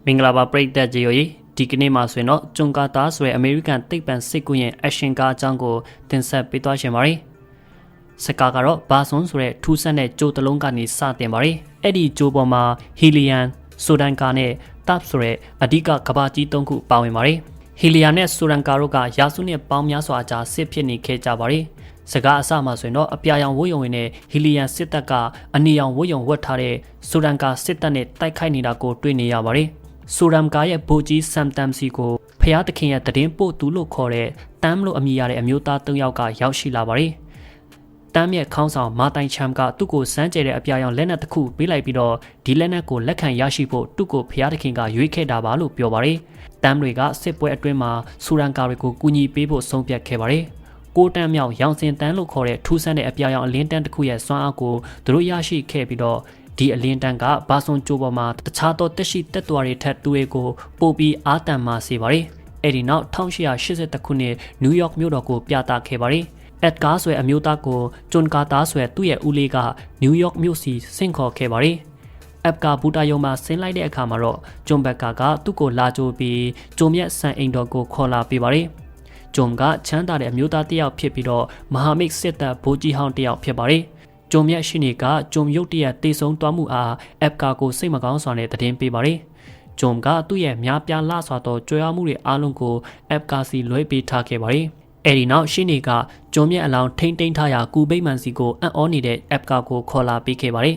မင်္ဂလာပါပရိသတ်ကြီးတို့ဒီကနေ့မှာဆိုရင်တော့ဂျွန်ကာတာဆိုတဲ့အမေရိကန်သိပ္ပံစစ်ကူရဲ့အရှင်ကားအကြောင်းကိုတင်ဆက်ပေးသွားရှင်ပါတယ်။စကားကတော့ဘာဆွန်ဆိုတဲ့ထူးဆန်းတဲ့ကြိုးတစ်လုံးကနေစတင်ပါတယ်။အဲ့ဒီကြိုးပေါ်မှာဟီလီယမ်ဆိုဒန်ကာနဲ့တပ်ဆိုတဲ့အဓိကကမ္ဘာကြီး၃ခုပါဝင်ပါတယ်။ဟီလီယမ်နဲ့ဆိုဒန်ကာတို့ကရာစုနှစ်ပေါင်းများစွာကြာစစ်ဖြစ်နေခဲ့ကြပါတယ်။စကားအစမှာဆိုရင်တော့အပြာရောင်ဝတ်ရုံနဲ့ဟီလီယမ်စစ်တပ်ကအနီရောင်ဝတ်ရုံဝတ်ထားတဲ့ဆိုဒန်ကာစစ်တပ်နဲ့တိုက်ခိုက်နေတာကိုတွေ့နေရပါတယ်။ဆိုရမ်ကာရဲ့ဗိုလ်ကြီးဆမ်တမ်စီကိုဖျားသခင်ရဲ့တည်င်းပို့သူလို့ခေါ်တဲ့တမ်လို့အမည်ရတဲ့အမျိုးသား၃ယောက်ကရောက်ရှိလာပါတယ်။တမ်ရဲ့ခေါင်းဆောင်မာတိုင်ချမ်ကသူ့ကိုစမ်းကြဲတဲ့အပြာရောင်လက်နက်တစ်ခုပေးလိုက်ပြီးတော့ဒီလက်နက်ကိုလက်ခံရရှိဖို့သူ့ကိုဖျားသခင်ကရွေးခဲ့တာပါလို့ပြောပါတယ်။တမ်တွေကစစ်ပွဲအတွင်းမှာဆိုရမ်ကာတွေကိုကူညီပေးဖို့ဆုံးဖြတ်ခဲ့ပါတယ်။ကိုတန်းမြောက်ရောင်စင်တန်းလို့ခေါ်တဲ့ထူးဆန်းတဲ့အပြာရောင်အလင်းတန်းတစ်ခုရဲ့စွမ်းအားကိုသူတို့ရရှိခဲ့ပြီးတော့ဒီအလင်းတန်းကဘာဆွန်ကြိုးပေါ်မှာတခြားသောတက်ရှိတက်တော်တွေထက်တူတွေကိုပို့ပြီးအားတန်မှစေပါတယ်။အဲဒီနောက်1880ခုနှစ်နယူးယောက်မြို့တော်ကိုပြသခဲ့ပါတယ်။အက်ကာဆိုတဲ့အမျိုးသားကိုဂျွန်ကာတာဆိုတဲ့သူ့ရဲ့ဦးလေးကနယူးယောက်မြို့စီဆင့်ခေါ်ခဲ့ပါတယ်။အက်ကာဘူတာယုံမှာဆင်းလိုက်တဲ့အခါမှာတော့ဂျွန်ဘက်ကာကသူ့ကိုလာကြိုပြီးဂျုံမြက်ဆန်အိမ်တော်ကိုခေါ်လာပေးပါတယ်။ဂျုံကချမ်းသာတဲ့အမျိုးသားတစ်ယောက်ဖြစ်ပြီးတော့မဟာမိတ်စစ်တပ်ဗိုလ်ကြီးဟောင်းတစ်ယောက်ဖြစ်ပါတယ်။ဂျုံမြက်ရှိနေကဂျုံရုတ်တရက်တေဆုံးသွားမှုအားအက်ကာကိုစိတ်မကောင်းစွာနဲ့သတင်းပေးပါတယ်။ဂျုံကသူ့ရဲ့များပြားလှစွာသောကြွယ်ဝမှုတွေအားလုံးကိုအက်ကာစီလွှဲပေးထားခဲ့ပါတယ်။အဲဒီနောက်ရှိနေကဂျုံမြက်အလောင်းထိမ့်သိမ်းထားရာကူဘိမှန်စီကိုအံ့ဩနေတဲ့အက်ကာကိုခေါ်လာပေးခဲ့ပါတယ်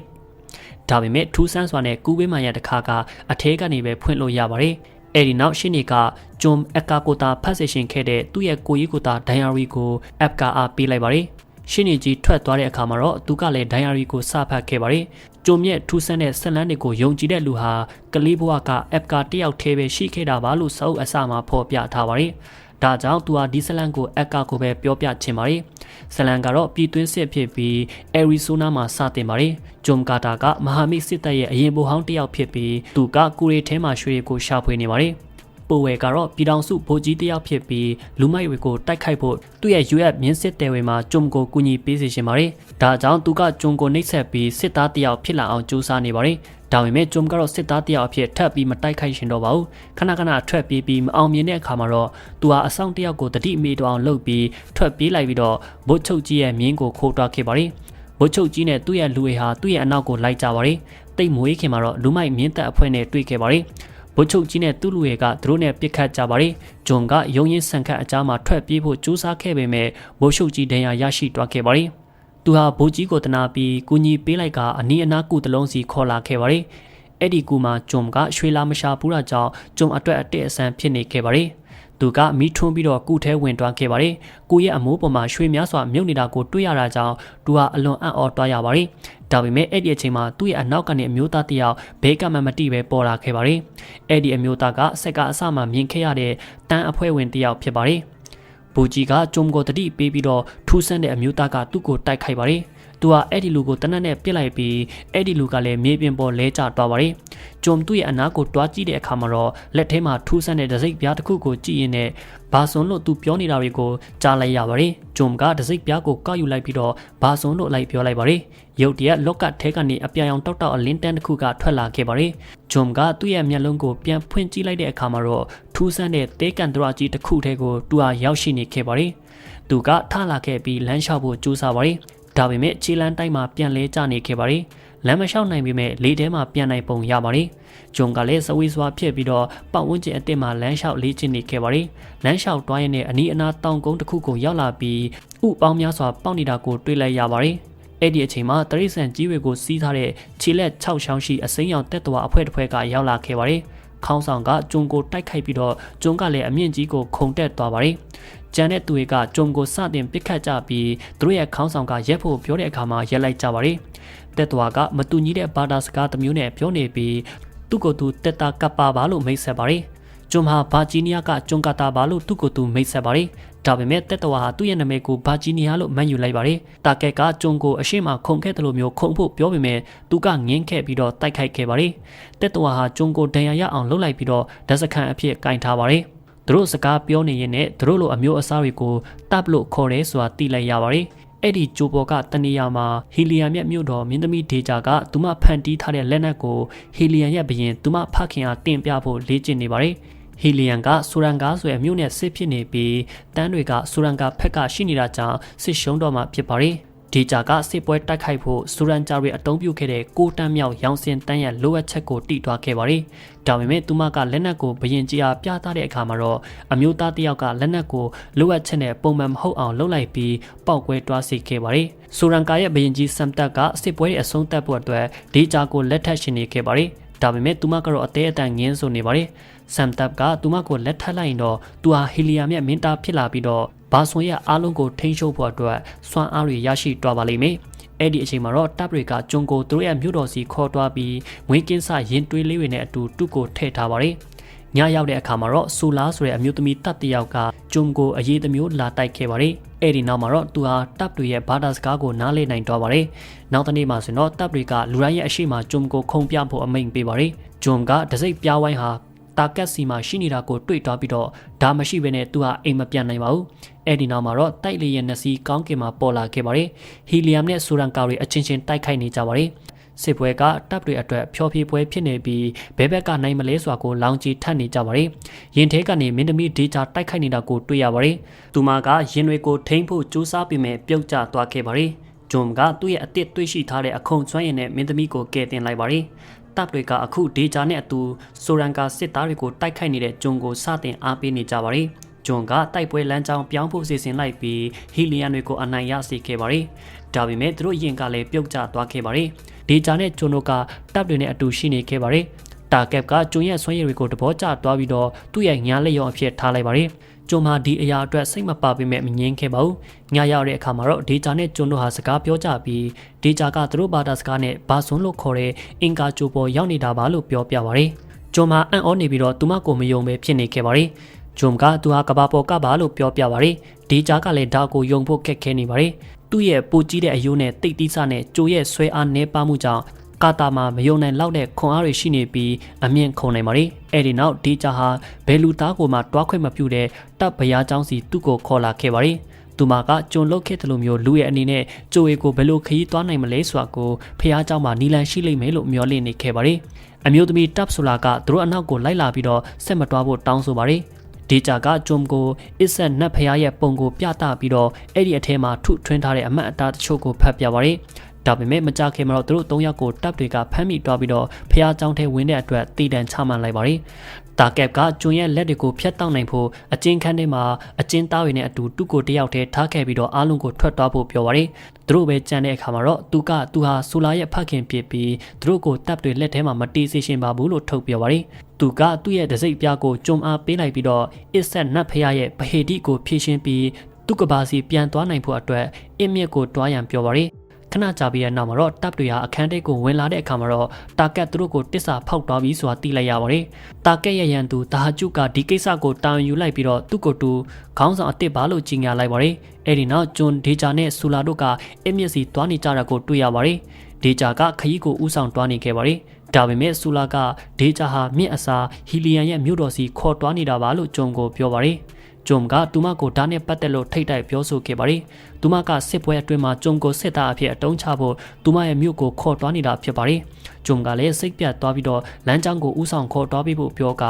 ။ဒါပေမဲ့ထူးဆန်းစွာနဲ့ကူဘိမှန်ရဲ့တခါကအထဲကနေပဲဖွင့်လို့ရပါတယ်။အဲဒီနောက်ရှိနေကဂျုံအက်ကာကိုတာဖတ်ဆက်ရှင်ခဲ့တဲ့သူ့ရဲ့ကိုကြီးကိုတာဒိုင်ယာရီကိုအက်ကာအားပေးလိုက်ပါတယ်။ရှင်းနေကြီးထွက်သွားတဲ့အခါမှာတော့သူကလည်းဒိုင်ယာရီကိုစဖတ်ခဲ့ပါတယ်။ကြုံမြက်ထူးဆန်းတဲ့ဆက်လန်းတွေကိုယုံကြည်တဲ့လူဟာကလေးဘဝကအက်ကာတယောက်တည်းပဲရှိခဲ့တာပါလို့စာအုပ်အစမှာဖော်ပြထားပါတယ်။ဒါကြောင့်သူဟာဒီဆက်လန်းကိုအက်ကာကိုပဲပြောပြချင်ပါတယ်။ဆက်လန်းကတော့ပြည်တွင်းစစ်ဖြစ်ပြီးအရီဇိုနာမှာစတင်ပါတယ်။ဂျွန်ကာတာကမဟာမိတ်စစ်တပ်ရဲ့အရင်ဗိုလ်ဟောင်းတယောက်ဖြစ်ပြီးသူကကူရီထဲမှာရွှေကိုရှာဖွေနေပါတယ်။ပိုဝဲကတော့ပြည်ထောင်စုဗိုလ်ကြီးတယောက်ဖြစ်ပြီးလူမိုက်တွေကိုတိုက်ခိုက်ဖို့သူ့ရဲ့ US မြင်းစစ်တဲဝေမှာဂျုံကိုကူညီပေးစေချင်ပါတယ်။ဒါကြောင့်သူကဂျုံကိုနှိပ်စက်ပြီးစစ်သားတယောက်ဖြစ်လာအောင်ကြိုးစားနေပါတယ်။ဒါပေမဲ့ဂျုံကတော့စစ်သားတယောက်အဖြစ်ထပ်ပြီးမတိုက်ခိုက်ရှင်တော့ပါဘူး။ခဏခဏထွက်ပြေးပြီးမအောင်မြင်တဲ့အခါမှာတော့သူဟာအဆောင်တယောက်ကိုတတိမေတော်အောင်လုပ်ပြီးထွက်ပြေးလိုက်ပြီးတော့ဗိုလ်ချုပ်ကြီးရဲ့မြင်းကိုခိုးတွားခဲ့ပါတယ်။ဗိုလ်ချုပ်ကြီးနဲ့သူ့ရဲ့လူတွေဟာသူ့ရဲ့အနောက်ကိုလိုက်ကြပါတယ်။တိတ်မွေးခင်မှာတော့လူမိုက်မြင်းတပ်အဖွဲ့နဲ့တွေ့ခဲ့ပါတယ်။ဗိုလ်ချုပ်ကြီးနဲ့သူ့လူတွေကသူတို့နဲ့ပစ်ခတ်ကြပါတယ်။ဂျွန်ကရုံရင်းဆန်ခတ်အကြားမှာထွက်ပြေးဖို့ကြိုးစားခဲ့ပေမဲ့ဗိုလ်ချုပ်ကြီးဒဏ်ရာရရှိသွားခဲ့ပါတယ်။သူဟာဗိုလ်ကြီးကိုတနာပြီးကူညီပေးလိုက်ကအနီးအနားကူတလုံးစီခေါ်လာခဲ့ပါတယ်။အဲ့ဒီကူမှာဂျွန်ကရွှေလာမရှာဘူးတာကြောင့်ဂျွန်အတွက်အတက်အဆန်းဖြစ်နေခဲ့ပါတယ်။သူကမီးထွန်းပြီးတော့ကုထဲဝင်သွားခဲ့ပါတယ်။ကိုရဲ့အမိုးပေါ်မှာရွှေများစွာမြုပ်နေတာကိုတွေ့ရတာကြောင့်သူဟာအလွန်အံ့ဩသွားရပါတယ်။ဒါပေမဲ့အဲ့ဒီအချိန်မှာသူ့ရဲ့အနောက်ကနေအမျိုးသားတယောက်ဘေးကမှမတိပဲပေါ်လာခဲ့ပါတယ်။အဲ့ဒီအမျိုးသားကစက်ကအစမှမြင်ခဲ့ရတဲ့တန်းအဖွဲ့ဝင်တယောက်ဖြစ်ပါတယ်။ဘူကြီးကဂျုံကိုတတိပေးပြီးတော့ထူးဆန်းတဲ့အမျိုးသားကသူ့ကိုတိုက်ခိုက်ပါတယ်။သူဟာအဲ့ဒီလူကိုတနက်နဲ့ပြစ်လိုက်ပြီးအဲ့ဒီလူကလည်းမြေပြင်ပေါ်လဲကျသွားပါတယ်။ဂျုံသူ့ရဲ့အနားကိုတွားကြည့်တဲ့အခါမှာတော့လက်ထဲမှာထူးဆန်းတဲ့ဒစိမ့်ပြားတစ်ခုကိုကြည့်ရင်းနဲ့ဘာဆွန်လို့သူပြောနေတာတွေကိုကြားလိုက်ရပါတယ်။ဂျုံကဒစိမ့်ပြားကိုကောက်ယူလိုက်ပြီးတော့ဘာဆွန်လို့လိုက်ပြောလိုက်ပါတယ်။ရုတ်တရက်လော့ကတ်ထဲကနေအပြာရောင်တောက်တောက်အလင်းတန်းတစ်ခုကထွက်လာခဲ့ပါတယ်။ဂျုံကသူ့ရဲ့မျက်လုံးကိုပြန်ဖွင့်ကြည့်လိုက်တဲ့အခါမှာတော့ထူးဆန်းတဲ့တဲကန်ဒရာကြီးတစ်ခုထဲကိုသူဟာရောက်ရှိနေခဲ့ပါတယ်။သူကထလာခဲ့ပြီးလမ်းလျှောက်ဖို့ကြိုးစားပါတယ်။ဒါပေမဲ့ခြေလမ်းတိုင်းမှာပြန်လဲကျနေခဲ့ပါတယ်။လမ်းမလျှောက်နိုင်ပေမဲ့လေထဲမှာပြန်နိုင်ပုံရပါတယ်။ဂျုံကလည်းစဝေးစွာဖြစ်ပြီးတော့ပတ်ဝန်းကျင်အစ်စ်မှာလမ်းလျှောက်လေ့ကျင့်နေခဲ့ပါတယ်။လမ်းလျှောက်တွားရင်းနဲ့အနီးအနားတောင်ကုန်းတစ်ခုကိုရောက်လာပြီးဥပေါင်းများစွာပေါက်နေတာကိုတွေ့လိုက်ရပါတယ်။အဲ့ဒီအချိန်မှာတရိษံကြီးတွေကိုစီးထားတဲ့ခြေလက်6ချောင်းရှိအစိမ်းရောင်တက်တော်အဖွဲ့တစ်ဖွဲ့ကရောက်လာခဲ့ပါတယ်။ခေါင်းဆောင်ကဂျုံကိုတိုက်ခိုက်ပြီးတော့ဂျုံကလည်းအမြင့်ကြီးကိုခုန်တက်သွားပါတယ်။ကျန်တဲ့သူတွေကဂျုံကိုစတင်ပစ်ခတ်ကြပြီးသူတို့ရဲ့ခေါင်းဆောင်ကရက်ဖို့ပြောတဲ့အခါမှာရက်လိုက်ကြပါတယ်။တက်တော်ကမတူညီတဲ့ဘာသာစကားတစ်မျိုးနဲ့ပြောနေပြီးသူ့ကိုယ်သူတက်တာကပ်ပါပါလို့မိတ်ဆက်ပါတယ်။ဂျုံဟာဘာဂျီနီယာကဂျုံကတာပါလို့သူ့ကိုယ်သူမိတ်ဆက်ပါတယ်။ဒါပေမဲ့တက်တော်ဟာသူ့ရဲ့နာမည်ကိုဘာဂျီနီယာလို့မှတ်ယူလိုက်ပါတယ်။တာကက်ကဂျုံကိုအရှိမခုန်ခဲ့တယ်လို့မျိုးခုန်ဖို့ပြောပေမဲ့သူကငင်းခဲ့ပြီးတော့တိုက်ခိုက်ခဲ့ပါတယ်။တက်တော်ဟာဂျုံကိုဒဏ်ရာရအောင်လှုပ်လိုက်ပြီးတော့ဓာတ်စခန်းအဖြစ်ကင်ထားပါတယ်။သူတို့စကားပြောနေရင်နဲ့သူတို့လိုအမျိုးအစားတွေကိုတပ်လို့ခေါ်ရဲဆိုတာသိလိုက်ရပါတယ်။ အဲ့ဒီဂျိုဘောကတနေရာမှာဟီလီယမ်ရဲ့မြို့တော်မင်းသမီးဒေဂျာကသူမဖန်တီးထားတဲ့လက်နက်ကိုဟီလီယမ်ရဲ့ဘရင်သူမဖခင်အားတင်ပြဖို့လေ့ကျင့်နေပါတယ်ဟီလီယမ်ကဆူရန်ကာဆိုတဲ့မြို့နဲ့စစ်ဖြစ်နေပြီးတန်းတွေကဆူရန်ကာဖက်ကရှိနေတာကြောင့်စစ်ရှုံးတော့မှဖြစ်ပါတယ်ဒေဂျာကစစ်ပွဲတိုက်ခိုက်ဖို့ဆူရန်ဂျာတွေအတုံးပြုခဲ့တဲ့ကိုတန်းမြောက်ရောင်စင်တန်းရဲ့လိုအပ်ချက်ကိုတိတွားခဲ့ပါတယ်။ဒါပေမဲ့သူမကလက်နက်ကိုဘရင်ကြီးအားပြသတဲ့အခါမှာတော့အမျိုးသားတစ်ယောက်ကလက်နက်ကိုလိုအပ်ချက်နဲ့ပုံမှန်မဟုတ်အောင်လုပ်လိုက်ပြီးပောက်ကွဲတွားစေခဲ့ပါတယ်။ဆူရန်ကာရဲ့ဘရင်ကြီးဆမ်တက်ကစစ်ပွဲရဲ့အဆုံးသတ်ဖို့အတွက်ဒေဂျာကိုလက်ထပ်ရှင်နေခဲ့ပါတယ်။ဒါပေမဲ့သူမကတော့အသေးအတန်ငင်းဆိုနေပါတယ်။ဆမ်တက်ကသူမကိုလက်ထပ်လိုက်ရင်တော့သူဟာဟီလီယမ်ရဲ့မင်းသားဖြစ်လာပြီးတော့ဘာဆွန်ရဲ့အားလုံးကိုထိန်းချုပ်ဖို့အတွက်စွမ်းအားတွေရရှိသွားပါလိမ့်မယ်။အဲ့ဒီအချိန်မှာတော့တပ်တွေကဂျွန်ကိုသူတို့ရဲ့မြို့တော်စီခေါ်သွားပြီးငွေကင်းစရင်တွေးလေးတွေနဲ့အတူတူကိုထည့်ထားပါတယ်။ညရောက်တဲ့အခါမှာတော့ဆူလာဆိုတဲ့အမျိုးသမီးတပ်တယောက်ကဂျွန်ကိုအရေးတစ်မျိုးလာတိုက်ခဲ့ပါတယ်။အဲ့ဒီနောက်မှာတော့သူဟာတပ်တွေရဲ့ဘာသာစကားကိုနားလည်နိုင်သွားပါတယ်။နောက်တနေ့မှာဆိုတော့တပ်တွေကလူတိုင်းရဲ့အရှိမဂျွန်ကိုခုံပြဖို့အမိန့်ပေးပါတယ်။ဂျွန်ကတစိမ့်ပြားဝိုင်းဟာတာကက်စီမှာရှိနေတာကိုတွေ့သွားပြီးတော့ဒါမရှိဘဲနဲ့သူဟာအိမ်မပြန်နိုင်ပါဘူး။အဲ့ဒီနောက်မှာတော့တိုက်လေရဲ့နစီကောင်းကင်မှာပေါ်လာခဲ့ပါတယ်။ဟီလီယမ်နဲ့ဆူရန်ကာတွေအချင်းချင်းတိုက်ခိုက်နေကြပါတယ်။စစ်ပွဲကတပ်တွေအတွက်ဖျော်ဖြေပွဲဖြစ်နေပြီးဘဲဘက်ကနိုင်မလဲစွာကိုလောင်ကြီးထပ်နေကြပါတယ်။ရင်ထဲကနေမင်းသမီးဒေဂျာတိုက်ခိုက်နေတာကိုတွေ့ရပါတယ်။သူမကရင်တွေကိုထိန်းဖို့ကြိုးစားပြီးမဲ့ပြုတ်ကျသွားခဲ့ပါတယ်။ဂျွန်ကသူ့ရဲ့အသစ်တွေ့ရှိထားတဲ့အခုံကျွမ်းရည်နဲ့မင်းသမီးကိုကယ်တင်လိုက်ပါတယ်။တပ်တွေကအခုဒေဂျာနဲ့အတူဆိုရန်ကာစစ်သားတွေကိုတိုက်ခိုက်နေတဲ့ဂျွန်ကိုစတင်အားပေးနေကြပါတယ်။ဂျွန်ကတိုက်ပွဲလမ်းကြောင်းပြောင်းဖို့စီစဉ်လိုက်ပြီးဟီလီယမ်တွေကိုအနိုင်ရစေခဲ့ပါတယ်။ဒါပေမဲ့သူတို့ရင်ကလည်းပြုတ်ကျသွားခဲ့ပါတယ်။ဒေဂျာနဲ့ဂျွန်တို့ကတပ်တွေနဲ့အတူရှိနေခဲ့ပါတယ်။တာကက်ကဂျွန်ရဲ့ဆွမ်းရည်တွေကိုတဘောကျသွားပြီးတော့သူ့ရဲ့ညာလက်ရောအဖြစ်ထားလိုက်ပါတယ်။ဂျွန်မှာဒီအရာအတွက်စိတ်မပါပေမဲ့မငြင်းခဲ့ပါဘူး။ညရောက်တဲ့အခါမှာတော့ဒေဂျာနဲ့ဂျွန်တို့ဟာစကားပြောကြပြီးဒေဂျာကသူတို့ဘာသာစကားနဲ့ဘာဆွန်လို့ခေါ်တဲ့အင်ကာဂျိုပေါ်ရောက်နေတာပါလို့ပြောပြပါတယ်။ဂျွန်မှာအံ့ဩနေပြီးတော့သူမကိုမယုံပဲဖြစ်နေခဲ့ပါတယ်။ဂျွန်ကသူဟာကဘာပေါ်ကပါလို့ပြောပြပါတယ်။ဒေဂျာကလည်းဒါကိုယုံဖို့ခက်ခဲနေပါတယ်။သူ့ရဲ့ပိုကြီးတဲ့အယိုးနဲ့တိတ်တိဆနဲ့ကြိုရဲ့ဆွဲအားနှဲပါမှုကြောင့်ကာတာမှာမယုံနိုင်လောက်တဲ့ခွန်အားတွေရှိနေပြီးအမြင့်ခုန်နိုင်ပါတယ်။အဲ့ဒီနောက်ဒေဂျာဟာဘယ်လူသားကိုမှတွားခွင့်မပြုတဲ့တပ်ဘရားကျောင်းစီသူ့ကိုခေါ်လာခဲ့ပါတယ်။သူမကဂျွန်လုတ်ခဲ့တယ်လို့မျိုးလူရဲ့အနေနဲ့ကြိုဝေကိုဘယ်လိုခရီးသွားနိုင်မလဲဆိုတာကိုဖះเจ้าမှာနီလန်ရှိလိမ့်မယ်လို့မျှော်လင့်နေခဲ့ပါတယ်။အမျိုးသမီးတပ်ဆိုလာကသူတို့အနောက်ကိုလိုက်လာပြီးတော့ဆက်မတွားဖို့တောင်းဆိုပါတယ်။ဒေဂျာကဂျွန်ကိုအစ်ဆက်နတ်ဖះရဲ့ပုံကိုပြသပြီးတော့အဲ့ဒီအထဲမှာထုထွင်းထားတဲ့အမတ်အတားတချို့ကိုဖတ်ပြပါတယ်။ဒါပေမဲ့မကြခင်မှာတော့သူတို့၃ယောက်ကိုတပ်တွေကဖမ်းမိတွားပြီးတော့ဖះเจ้าထဲဝင်တဲ့အတွက်တည်တံချမှန်လိုက်ပါတယ်။တာကက်ကဂျွန်ရဲ့လက်တွေကိုဖျက်တောက်နိုင်ဖို့အကျဉ်းခန်းထဲမှာအကျဉ်းသားတွေနဲ့အတူသူ့ကိုတယောက်တည်းထားခဲ့ပြီးတော့အားလုံးကိုထွက်သွားဖို့ပြောပါတယ်။သူတို့ပဲကြံတဲ့အခါမှာတော့သူဟာဆူလာရဲ့ဖခင်ဖြစ်ပြီးသူတို့ကိုတပ်တွေလက်ထဲမှာမတီးစေရှင်ပါဘူးလို့ထုတ်ပြောပါတယ်။သူကသူ့ရဲ့တစိမ့်ပြားကိုကြုံအားပေးလိုက်ပြီးတော့အစ်ဆက်နတ်ဖះရဲ့ဗဟေတိကိုဖြည့်ရှင်းပြီးသူ့ကဘာစီပြန်သွားနိုင်ဖို့အတွက်အစ်မြစ်ကိုတွားရန်ပြောပါတယ်။ခဏကြာပြီးတဲ့နောက်မှာတော့တပ်တွေဟာအခန်းထဲကိုဝင်လာတဲ့အခါမှာတော့တာကက်သူတို့ကိုတစ္ဆာဖောက်သွားပြီးဆိုတာသိလိုက်ရပါတယ်။တာကက်ရဲ့ရန်သူတာဟာကျုကဒီကိစ္စကိုတာဝန်ယူလိုက်ပြီးတော့သူ့ကိုတူခေါင်းဆောင်အစ်စ်ပါလို့ကြီးညာလိုက်ပါတယ်။အဲဒီနောက်ဂျွန်ဒေဂျာနဲ့ဆူလာတို့ကအမျက်စီတွားနေကြတာကိုတွေ့ရပါတယ်။ဒေဂျာကခရီးကိုဦးဆောင်တွားနေခဲ့ပါတယ်။ဒါပေမဲ့ဆူလာကဒေဂျာဟာမြင့်အစာဟီလီယမ်ရဲ့မြို့တော်စီခေါ်တွားနေတာပါလို့ဂျွန်ကိုပြောပါတယ်။ဂျုံကသူမကိုဓာတ်နဲ့ပတ်သက်လို့ထိတ်တိုက်ပြောဆိုခဲ့ပါတယ်။သူမကစစ်ပွဲအတွင်းမှာဂျုံကိုစစ်သားအဖြစ်အတုံးချဖို့သူမရဲ့မြို့ကိုခေါ်တွားနေတာဖြစ်ပါတယ်။ဂျုံကလည်းစိတ်ပြတ်သွားပြီးတော့လမ်းကြောင်းကိုဥဆောင်ခေါ်တွားပြီးဖို့ပြောက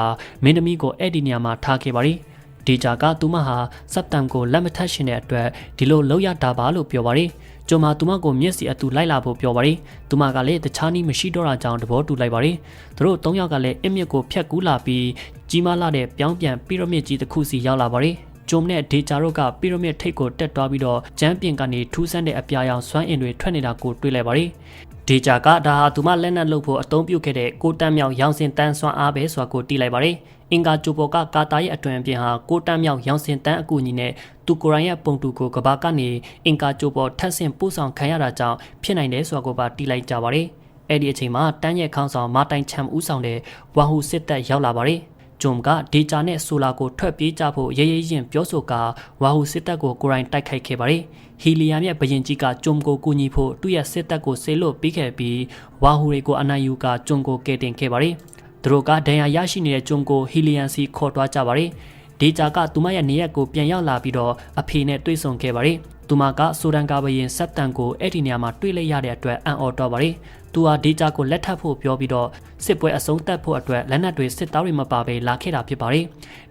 မင်းသမီးကိုအဲ့ဒီနေရာမှာထားခဲ့ပါတယ်။ဒီဂျာကသူမဟာစက်တမ်ကိုလက်မထက်ရှင်တဲ့အတွက်ဒီလိုလောက်ရတာပါလို့ပြောပါတယ်။ဂျုံမှာသူမကိုမျက်စိအတူလိုက်လာဖို့ပြောပါတယ်။သူမကလည်းတခြားနည်းမရှိတော့တာကြောင့်သဘောတူလိုက်ပါတယ်။သူတို့၃ယောက်ကလည်းအမြစ်ကိုဖျက်ကူးလာပြီးကြီးမားလာတဲ့ပြောင်းပြန်ပီရမစ်ကြီးတစ်ခုစီရောက်လာပါတယ်။ဂျုံနဲ့ဒေဂျာတို့ကပီရမစ်ထိပ်ကိုတက်သွားပြီးတော့ကျမ်းပြင်ကနေထူးဆန်းတဲ့အပြာရောင်စွမ်းအင်တွေထွက်နေတာကိုတွေ့လိုက်ပါတယ်။ဒေဂျာကဒါဟာသူမလက်နက်လုပ်ဖို့အသုံးပြုခဲ့တဲ့ကိုတန်းမြောက်ရောင်စင်တန်းစွမ်းအားပဲဆိုတာကိုသိလိုက်ပါတယ်။အင်ကာဂျိုဘောကကာတာရဲ့အတွင်အပြင်ဟာကိုတန်းမြောက်ရောင်စင်တန်းအကူအညီနဲ့သူကိုရိုင်းရဲ့ပုံတူကိုကဘာကနေအင်ကာဂျိုဘောထပ်ဆင့်ပို့ဆောင်ခံရတာကြောင့်ဖြစ်နိုင်တယ်ဆိုတာကိုပါသိလိုက်ကြပါတယ်။အဲ့ဒီအချိန်မှာတန်းရဲ့ခေါင်းဆောင်မာတိုင်ချမ်ဦးဆောင်တဲ့ဝါဟူစစ်တပ်ရောက်လာပါတယ်။ဂျုံကဒေဂျာနဲ့ဆိုလာကိုထွက်ပြေးကြဖို့ရဲရဲရင်ပြောဆိုကာဝါဟူစစ်တပ်ကိုကိုရိုင်းတိုက်ခိုက်ခဲ့ပါတယ်။ဟီလီယမ်ရဲ့ဘရင်ကြီးကဂျုံကိုကူညီဖို့သူ့ရဲ့စစ်တပ်ကိုဆေးလွတ်ပေးခဲ့ပြီးဝါဟူတွေကိုအနိုင်ယူကဂျုံကိုကယ်တင်ခဲ့ပါတယ်။သူတို့ကဒဏ်ရာရရှိနေတဲ့ဂျုံကိုဟီလီယမ်စီခေါ်သွားကြပါတယ်။ဒေဂျာကသူမရဲ့နေရက်ကိုပြန်ရောက်လာပြီးတော့အဖေနဲ့တွေ့ဆုံခဲ့ပါတယ်။ သူမကဆိုဒန်ကာဘရင်စက်တန်ကိုအဲ့ဒီနေရာမှာတွေ့လိုက်ရတဲ့အတွက်အံ့ဩတော့ပါတယ်သူဟာဒီဂျာကိုလက်ထပ်ဖို့ပြောပြီးတော့စစ်ပွဲအဆုံးသတ်ဖို့အတွက်လက်နက်တွေစစ်သားတွေမပါဘဲလာခဲ့တာဖြစ်ပါတယ်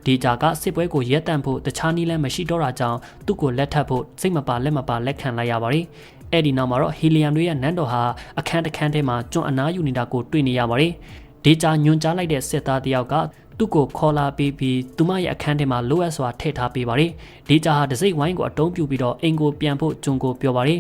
ဒီဂျာကစစ်ပွဲကိုရပ်တန့်ဖို့တခြားနည်းလမ်းမရှိတော့တာကြောင့်သူ့ကိုလက်ထပ်ဖို့စိတ်မပါလက်မပါလက်ခံလိုက်ရပါတယ်အဲ့ဒီနောက်မှာတော့ဟီလီယမ်တွေရဲ့နန်းတော်ဟာအခန်းတစ်ခန်းထဲမှာကျွန်းအနားယူနေတာကိုတွေ့နေရပါတယ်ဒီဂျာညွန်ကြားလိုက်တဲ့စစ်သားတယောက်ကသူ့ကိုခေါ်လာပြီးသူမရဲ့အခန်းထဲမှာလိုအပ်စွာထည့်ထားပေးပါတယ်ဒီဂျာဟာတစိမ့်ဝိုင်းကိုအတုံးပြပြီးတော့အင်ကိုပြန်ဖို့ကျွန်းကိုပြောပါတယ်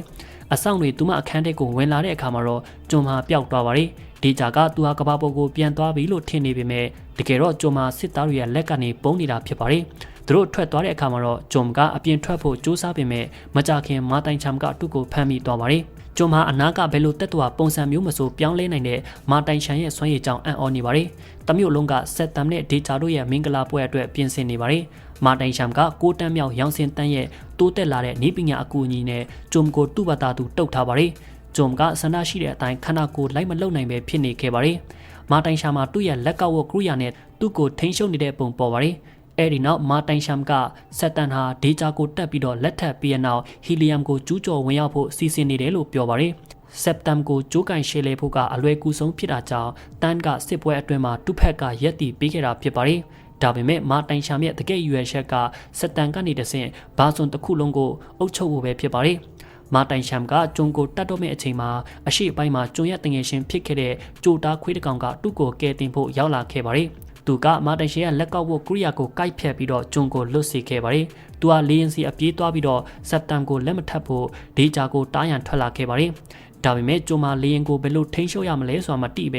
အဆောင်တွေသူမအခန်းထဲကိုဝင်လာတဲ့အခါမှာတော့ကျွန်းမှာပျောက်သွားပါတယ်ဒီဂျာကသူဟာကဘာပေါ်ကိုပြန်သွားပြီလို့ထင်နေပေမဲ့တကယ်တော့ကျွန်းမှာစစ်သားတွေရဲ့လက်ကနေပုံနေတာဖြစ်ပါတယ်သူတို့ထွက်သွားတဲ့အခါမှာတော့ဂျုံကအပြင်ထွက်ဖို့ကြိုးစားပေမဲ့မကြခင်မာတိုင်ချမ်ကသူ့ကိုဖမ်းမိသွားပါတယ်ဂျုံမှာအနာကဘယ်လိုတက်တော်ပုံစံမျိုးမဆိုပြောင်းလဲနိုင်တဲ့မာတိုင်ချန်ရဲ့စွမ်းရည်ကြောင့်အံ့ဩနေပါတယ်တမျိုးလုံးကဆက်တမ်နဲ့ဒေတာတို့ရဲ့မင်္ဂလာပွဲအတွက်ပြင်ဆင်နေပါတယ်မာတိုင်ချမ်က6တန်းမြောက်ရောင်စင်တန်းရဲ့တိုးတက်လာတဲ့နေပညာအကူအညီနဲ့ဂျုံကိုသူ့ဘာသာသူတုတ်ထားပါတယ်ဂျုံကဆန္ဒရှိတဲ့အတိုင်းခန္ဓာကိုယ်လိုက်မလုံနိုင်ပဲဖြစ်နေခဲ့ပါတယ်မာတိုင်ချမ်မှာသူ့ရဲ့လက်ကောက်ဝကရိယာနဲ့သူ့ကိုထိန်းချုပ်နေတဲ့ပုံပေါ်ပါတယ်အဲ့ဒီနောက်မာတိုင်ရှမ်ကဆက်တန်ဟာဒေဂျာကိုတက်ပြီးတော့လက်ထပ်ပြီးရနောက်ဟီလီယမ်ကိုကျူးကျော်ဝင်ရောက်ဖို့စီစဉ်နေတယ်လို့ပြောပါတယ်စက်တမ်ကိုကျိုးကန်ရှေလေဖို့ကအလွယ်ကူဆုံးဖြစ်တာကြောင့်တန်ကစစ်ပွဲအတွင်းမှာတူဖက်ကရက်တီပေးခဲ့တာဖြစ်ပါတယ်ဒါပေမဲ့မာတိုင်ရှမ်ရဲ့တကယ့်ရွယ်ချက်ကစက်တန်ကနေတဆင့်ဘာစွန်တစ်ခုလုံးကိုအုပ်ချုပ်ဖို့ပဲဖြစ်ပါတယ်မာတိုင်ရှမ်ကကျုံကိုတတ်တော့မယ့်အချိန်မှာအရှိပိုင်းမှာကျုံရက်တငယ်ရှင်ဖြစ်ခဲ့တဲ့ကြိုတာခွေးတကောင်ကသူ့ကိုကယ်တင်ဖို့ရောက်လာခဲ့ပါတယ်သူကမာတိုင်ရှယ်ရဲ့လက်ကောက်ဝတ်ကရိယာကိုကိုက်ဖြတ်ပြီးတော့ဂျွန်ကိုလွတ်စေခဲ့ပါတယ်။သူကလေရင်စီအပြေးသွားပြီးတော့စက်တမ်ကိုလက်မထပ်ဖို့ဒေဂျာကိုတားရန်ထွက်လာခဲ့ပါတယ်။ဒါပေမဲ့ဂျွန်မာလေရင်ကိုဘယ်လိုထိန်းချုပ်ရမလဲဆိုတာမသိပဲ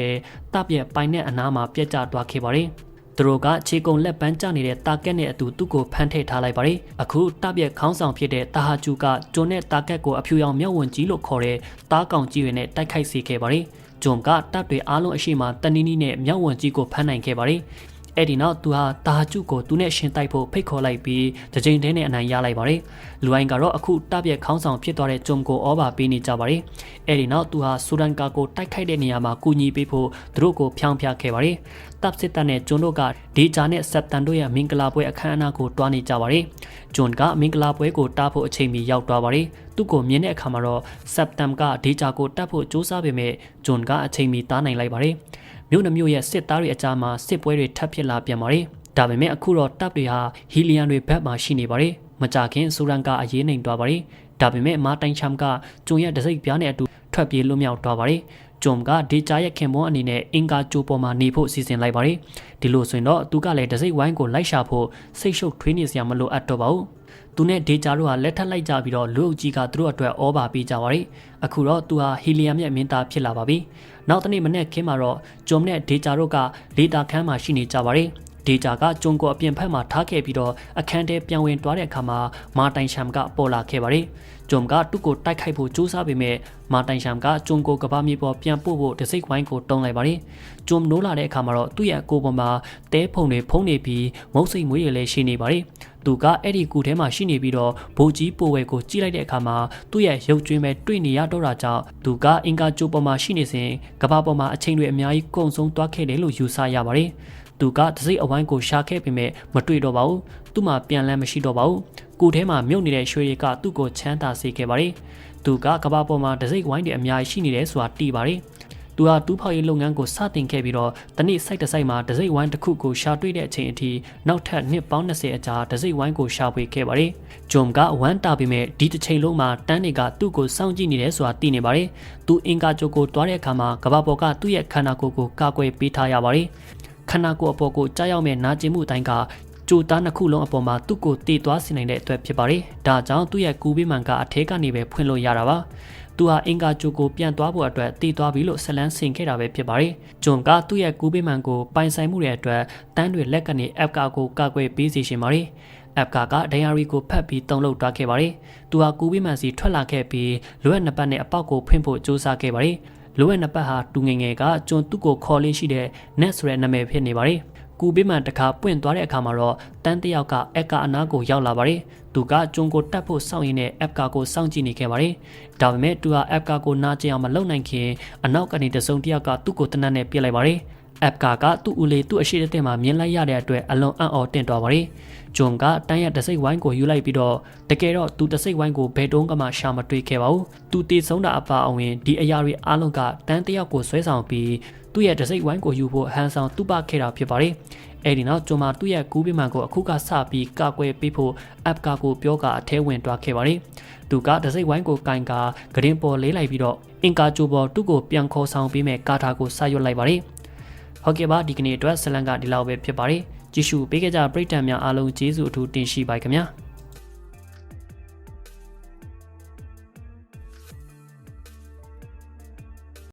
တပ်ရဲ့ပိုင်နဲ့အနားမှာပြက်ကျသွားခဲ့ပါတယ်။သူတို့ကခြေကုံလက်ပန်းကျနေတဲ့တာကက်နဲ့အတူသူ့ကိုဖမ်းထည့်ထားလိုက်ပါတယ်။အခုတပ်ရဲ့ခေါင်းဆောင်ဖြစ်တဲ့တာဟာဂျူကဂျွန်နဲ့တာကက်ကိုအဖြူရောင်မျက်ဝန်းကြီးလို့ခေါ်တဲ့တားကောင်ကြီးတွေနဲ့တိုက်ခိုက်စေခဲ့ပါတယ်။ဂျွန်ကတပ်တွေအားလုံးအရှိမတနီနီနဲ့မျက်ဝန်းကြီးကိုဖမ်းနိုင်ခဲ့ပါတယ်။အဲ့ဒီနောက်သူဟာတာဟာကျုကိုသူနဲ့ရှင်တိုက်ဖို့ဖိတ်ခေါ်လိုက်ပြီးတစ်ချိန်တည်းနဲ့အနိုင်ရလိုက်ပါတယ်။လူအိုင်းကတော့အခုတပ်ရဲ့ခေါင်းဆောင်ဖြစ်သွားတဲ့ဂျွန်ကိုဩဘာပေးနေကြပါတယ်။အဲ့ဒီနောက်သူဟာဆူဒန်ကာကိုတိုက်ခိုက်တဲ့နေရာမှာကူညီပေးဖို့သူတို့ကိုဖျောင်းဖျခဲ့ပါတယ်။တပ်စစ်တပ်နဲ့ဂျွန်တို့ကဒေဂျာနဲ့စက်တန်တို့ရဲ့မင်္ဂလာပွဲအခမ်းအနားကိုတွားနေကြပါတယ်။ဂျွန်ကမင်္ဂလာပွဲကိုတားဖို့အချိန်မီရောက်သွားပါတယ်။သူ့ကိုမြင်တဲ့အခါမှာတော့စက်တမ်ကဒေဂျာကိုတတ်ဖို့စူးစမ်းပေမဲ့ဂျွန်ကအချိန်မီတားနိုင်လိုက်ပါတယ်။မြို့နှမျိုးရဲ့စစ်သားတွေအကြားမှာစစ်ပွဲတွေထပ်ဖြစ်လာပြန်ပါတယ်။ဒါပေမဲ့အခုတော့တပ်တွေဟာဟီလီယန်တွေဘက်မှာရှိနေပါတယ်။မကြခင်ဆူရန်ကအရေးနိုင်သွားပါတယ်။ဒါပေမဲ့မာတိုင်ချမ်ကဂျွန်ရဲ့တစိမ့်ပြားနဲ့အတူထွက်ပြေးလွတ်မြောက်သွားပါတယ်။ဂျွန်ကဒေဂျာရဲ့ခင်ပွန်းအနေနဲ့အင်ကာဂျိုပေါ်မှာနေဖို့စီစဉ်လိုက်ပါတယ်။ဒီလိုဆိုရင်တော့သူကလည်းတစိမ့်ဝိုင်းကိုလိုက်ရှာဖို့စိတ်ရှုပ်ထွေးနေစရာမလိုအပ်တော့ပါဘူး။သူနဲ့ဒေဂျာတို့ဟာလက်ထပ်လိုက်ကြပြီးတော့လူအုပ်ကြီးကသူတို့အတွက်ဩဘာပေးကြပါတယ်။အခုတော့သူဟာဟီလီယမ်ရဲ့မင်းသားဖြစ်လာပါပြီ။နောက်တနေ့မနေ့ခင်းမှာတော့ဂျွန်နဲ့ဒေဂျာတို့ကလေတာခန်းမှာရှိနေကြပါတယ်။ဒေဂျာကဂျွန်ကိုအပြင်ဖက်မှာထားခဲ့ပြီးတော့အခန်းထဲပြန်ဝင်သွားတဲ့အခါမှာမာတိုင်ရှမ်ကပေါ်လာခဲ့ပါတယ်။ဂျွန်ကသူ့ကိုတိုက်ခိုက်ဖို့ကြိုးစားပေမဲ့မာတိုင်ရှမ်ကဂျွန်ကိုကဘာမြေပေါ်ပြန်ပို့ဖို့တစိမ့်ဝိုင်းကိုတုံးလိုက်ပါတယ်။ဂျွန်နိုးလာတဲ့အခါမှာတော့သူ့ရဲ့ကိုယ်ပေါ်မှာတဲဖုံတွေဖုံးနေပြီးမုတ်စိတ်မွေးရည်လည်းရှိနေပါတယ်။သူကအဲ့ဒီကူထဲမှာရှိနေပြီးတော့ဘိုးကြီးပိုဝဲကိုကြည့်လိုက်တဲ့အခါမှာသူ့ရဲ့ရုပ်ကြွင်းပဲတွေ့နေရတော့တာကြောင့်သူကအင်ကာဂျိုပေါ်မှာရှိနေစဉ်ကဘာပေါ်မှာအချိန်တွေအများကြီးကုန်ဆုံးသွားခဲ့တယ်လို့ယူဆရပါတယ်။သူကတစိမ့်အဝိုင်းကိုရှာခဲ့ပေမဲ့မတွေ့တော့ပါဘူး။သူ့မှာပြန်လန်းမရှိတော့ပါဘူး။ကိုထဲမှာမြုပ်နေတဲ့ရွှေတွေကသူ့ကိုချမ်းသာစေခဲ့ပါတယ်။သူကကဘာပေါ်မှာတစိမ့်ဝိုင်းတွေအများကြီးရှိနေတယ်ဆိုတာသိပါတယ်။သူဟာတူးဖောက်ရေးလုပ်ငန်းကိုစတင်ခဲ့ပြီးတော့တနေ့စိုက်တစ်စိုက်မှာတစိမ့်ဝိုင်းတစ်ခုကိုရှာတွေ့တဲ့အချိန်အထိနောက်ထပ်နှစ်ပေါင်း20အကြာတစိမ့်ဝိုင်းကိုရှာဖွေခဲ့ပါတယ်။ဂျွန်ကဝမ်းတာပေမဲ့ဒီတစ်ချိန်လုံးမှာတန်းတွေကသူ့ကိုစောင့်ကြည့်နေတယ်ဆိုတာသိနေပါတယ်။သူအင်ကာဂျိုကိုတွားတဲ့အခါမှာကဘာပေါ်ကသူ့ရဲ့ခန္ဓာကိုယ်ကိုကာကွယ်ပေးထားရပါတယ်။ခန္ဓာကိုယ်အပေါ်ကိုကြားရောက်မဲ့နာကျင်မှုအတိုင်းကကြိုသားနှစ်ခုလုံးအပေါ်မှာသူ့ကိုတည်သွားစေနိုင်တဲ့အတွက်ဖြစ်ပါတယ်။ဒါကြောင့်သူ့ရဲ့ကူးပေးမှန်ကအထဲကနေပဲဖွင့်လို့ရတာပါ။သူဟာအင်ကာဂျိုကိုပြန်သွားဖို့အတွက်တည်သွားပြီလို့ဆက်လန်းဆင်ခဲ့တာပဲဖြစ်ပါတယ်။ဂျွန်ကသူ့ရဲ့ကူးပေးမှန်ကိုပိုင်ဆိုင်မှုတွေအတွက်တန်းတွေလက်ကနေအက်ကာကိုကာကွယ်ပေးစီရှင်ပါတယ်။အက်ကာကဒိုင်ယာရီကိုဖတ်ပြီးတုံးလုပ်သွားခဲ့ပါတယ်။သူဟာကူးပေးမှန်စီထွက်လာခဲ့ပြီးလွယ်နှစ်ပတ်နဲ့အပေါက်ကိုဖွင့်ဖို့ကြိုးစားခဲ့ပါတယ်။လွယ်နှစ်ပတ်ဟာတူငယ်ငယ်ကဂျွန်သူ့ကိုခေါ်လေးရှိတဲ့ net ဆိုတဲ့နာမည်ဖြစ်နေပါတယ်။ကူပေးမှန်တခါပွင့်သွားတဲ့အခါမှာတော့တန်းတယောက်ကအက်ကာအနားကိုရောက်လာပါတယ်။သူကဂျွန်ကိုတတ်ဖို့စောင့်ရင်းနဲ့အက်ကာကိုစောင့်ကြည့်နေခဲ့ပါတယ်။ဒါပေမဲ့သူဟာအက်ကာကိုနာကျင်အောင်မလုပ်နိုင်ခင်အနောက်ကနေတစုံတယောက်ကသူ့ကိုတနတ်နဲ့ပြစ်လိုက်ပါတယ်။ app ကသူ့ဦးလေးသူ့အရှိတဲ့မှာမြင်လိုက်ရတဲ့အတွက်အလွန်အံ့ဩတင့်တော်ပါတယ်ဂျွန်ကတန်းရတစိတ်ဝိုင်းကိုယူလိုက်ပြီးတော့တကယ်တော့သူတစိတ်ဝိုင်းကိုဘယ်တုန်းကမှရှာမတွေ့ခဲ့ပါဘူးသူတည်ဆုံးတာအပါအဝင်ဒီအရာတွေအားလုံးကတန်းတယောက်ကိုဆွဲဆောင်ပြီးသူ့ရဲ့တစိတ်ဝိုင်းကိုယူဖို့ဟန်ဆောင်တူပခဲ့တာဖြစ်ပါတယ်အဲ့ဒီနောက်ဂျွန်မှာသူ့ရဲ့ကူးပြမှန်ကိုအခုကစပြီးကာကွယ်ပေးဖို့ app ကိုပြောကအထဲဝင်တွားခဲ့ပါတယ်သူကတစိတ်ဝိုင်းကိုကင်ကဂရင်ပေါ်လေးလိုက်ပြီးတော့အင်ကာဂျိုပေါ်သူ့ကိုပြန်ခေါ်ဆောင်ပေးမဲ့ကာထာကိုစရွတ်လိုက်ပါတယ်ဟုတ်ကဲ့ပါဒီကနေ့အတွက်ဇလန်ကဒီလောက်ပဲဖြစ်ပါတယ်ကြည့်ရှုပေးကြတဲ့ပရိသတ်များအားလုံးကျေးဇူးအထူးတင်ရှိပါခင်ဗျာ